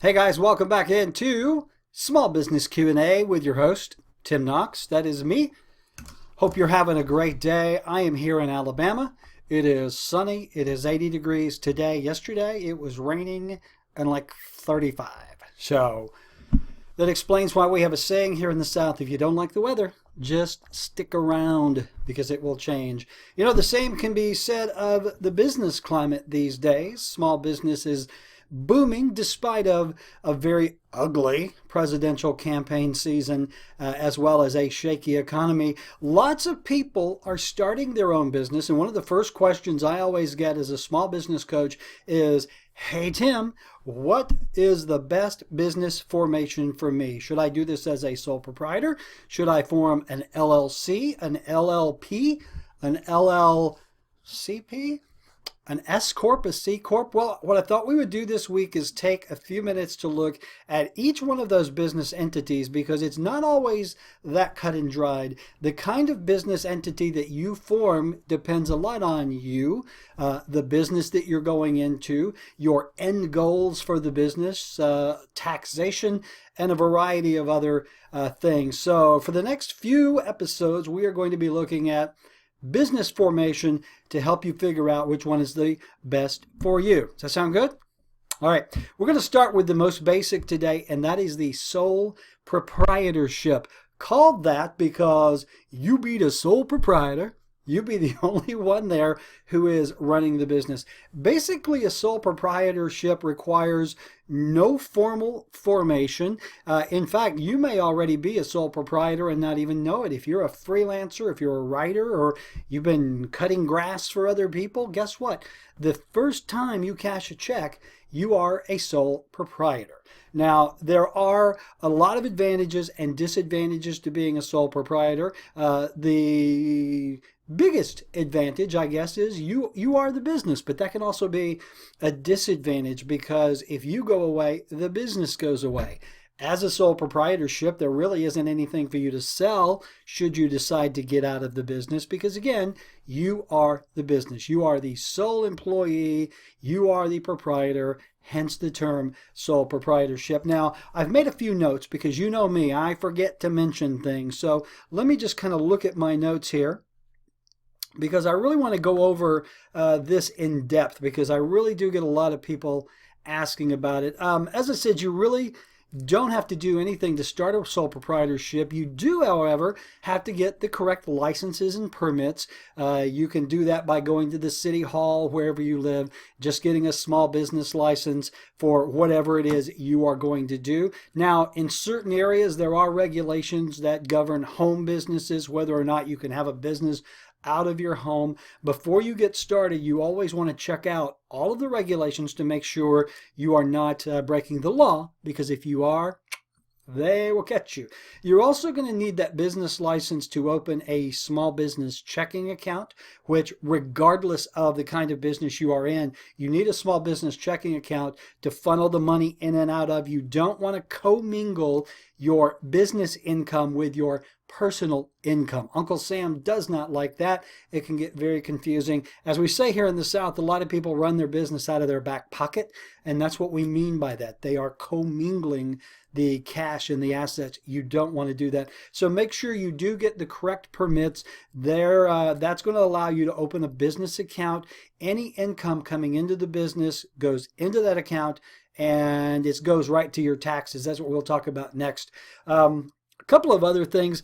Hey guys, welcome back into Small Business Q&A with your host, Tim Knox. That is me. Hope you're having a great day. I am here in Alabama. It is sunny. It is 80 degrees today. Yesterday it was raining and like 35. So that explains why we have a saying here in the South, if you don't like the weather, just stick around because it will change. You know, the same can be said of the business climate these days. Small business is booming despite of a very ugly presidential campaign season, as well as a shaky economy. Lots of people are starting their own business, and one of the first questions I always get as a small business coach is, hey Tim, what is the best business formation for me? Should I do this as a sole proprietor? Should I form an LLC, an LLP, an LLCP? An S Corp, a C Corp? Well, what I thought we would do this week is take a few minutes to look at each one of those business entities because it's not always that cut and dried. The kind of business entity that you form depends a lot on you, the business that you're going into, your end goals for the business, taxation, and a variety of other things. So for the next few episodes, we are going to be looking at business formation to help you figure out which one is the best for you. Does that sound good? All right, we're going to start with the most basic today, and that is the sole proprietorship. Called that because you be the sole proprietor. You be the only one there who is running the business. Basically, a sole proprietorship requires no formal formation. In fact, you may already be a sole proprietor and not even know it. If you're a freelancer, if you're a writer, or you've been cutting grass for other people, guess what? The first time you cash a check, you are a sole proprietor. Now, there are a lot of advantages and disadvantages to being a sole proprietor. The biggest advantage, I guess, is you are the business, but that can also be a disadvantage because if you go away, the business goes away. As a sole proprietorship, there really isn't anything for you to sell should you decide to get out of the business because, again, you are the business. You are the sole employee. You are the proprietor, hence the term sole proprietorship. Now, I've made a few notes because you know me, I forget to mention things. So let me just kind of look at my notes here, because I really want to go over this in depth because I really do get a lot of people asking about it. As I said, you really don't have to do anything to start a sole proprietorship. You do, however, have to get the correct licenses and permits. You can do that by going to the city hall wherever you live, just getting a small business license for whatever it is you are going to do. Now, in certain areas, there are regulations that govern home businesses, whether or not you can have a business out of your home. Before you get started, you always want to check out all of the regulations to make sure you are not breaking the law, because if you are, they will catch you. You're also going to need that business license to open a small business checking account, which regardless of the kind of business you are in, you need a small business checking account to funnel the money in and out of. You don't want to commingle your business income with your personal income. Uncle Sam does not like that. It can get very confusing. As we say here in the South, a lot of people run their business out of their back pocket, and that's what we mean by that. They are commingling the cash and the assets. You don't want to do that. So make sure you do get the correct permits there. That's going to allow you to open a business account. Any income coming into the business goes into that account, and it goes right to your taxes. That's what we'll talk about next. A couple of other things.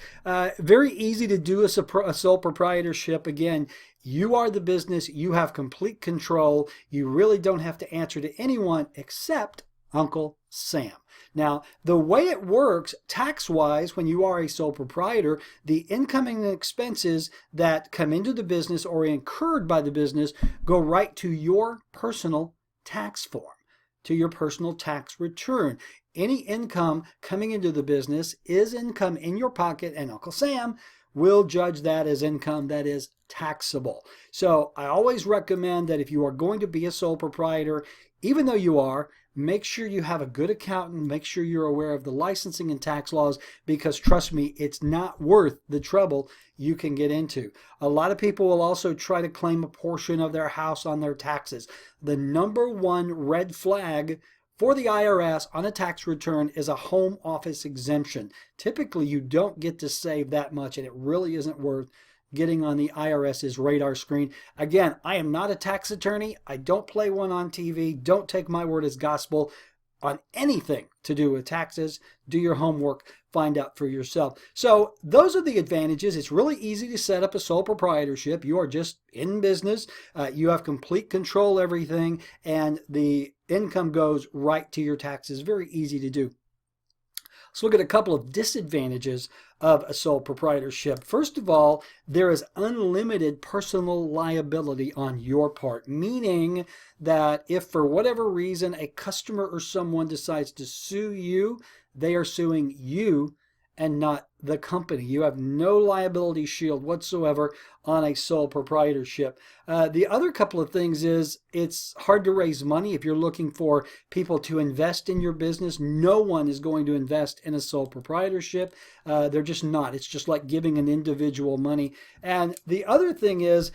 Very easy to do a sole proprietorship. Again, you are the business. You have complete control. You really don't have to answer to anyone except Uncle Sam. Now, the way it works tax-wise when you are a sole proprietor, the incoming expenses that come into the business or incurred by the business go right to your personal tax form, to your personal tax return. Any income coming into the business is income in your pocket, and Uncle Sam will judge that as income that is taxable. So I always recommend that if you are going to be a sole proprietor, even though you are, make sure you have a good accountant, make sure you're aware of the licensing and tax laws, because trust me, it's not worth the trouble you can get into. A lot of people will also try to claim a portion of their house on their taxes. The number one red flag for the IRS on a tax return is a home office exemption. Typically, you don't get to save that much, and it really isn't worth getting on the IRS's radar screen. Again, I am not a tax attorney. I don't play one on TV. Don't take my word as gospel on anything to do with taxes. Do your homework, find out for yourself. So those are the advantages. It's really easy to set up a sole proprietorship. You are just in business. You have complete control of everything, and the income goes right to your taxes. Very easy to do. Let's look at a couple of disadvantages of a sole proprietorship. First of all, there is unlimited personal liability on your part, meaning that if for whatever reason a customer or someone decides to sue you, they are suing you and not the company. You have no liability shield whatsoever on a sole proprietorship. The other couple of things is it's hard to raise money if you're looking for people to invest in your business. No one is going to invest in a sole proprietorship. They're just not. It's just like giving an individual money. And the other thing is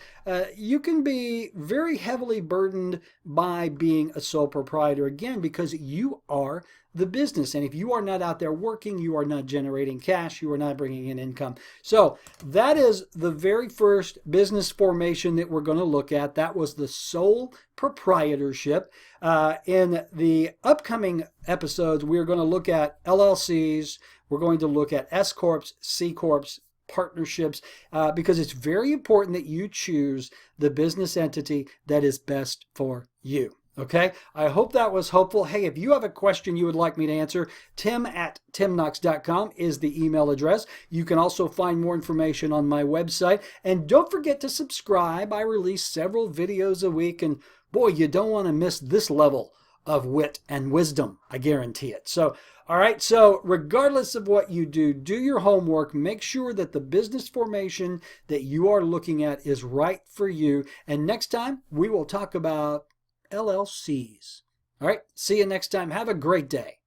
you can be very heavily burdened by being a sole proprietor, again, because you are the business. And if you are not out there working, you are not generating cash, you are not bringing in income. So that is the very first business formation that we're going to look at. That was the sole proprietorship. In the upcoming episodes, we're going to look at LLCs. We're going to look at S Corps, C Corps, partnerships, because it's very important that you choose the business entity that is best for you. Okay, I hope that was helpful. Hey, if you have a question you would like me to answer, tim@timknox.com is the email address. You can also find more information on my website. And don't forget to subscribe. I release several videos a week, and boy, you don't want to miss this level of wit and wisdom. I guarantee it. So, all right, so regardless of what you do, do your homework. Make sure that the business formation that you are looking at is right for you. And next time, we will talk about LLCs. All right, see you next time. Have a great day.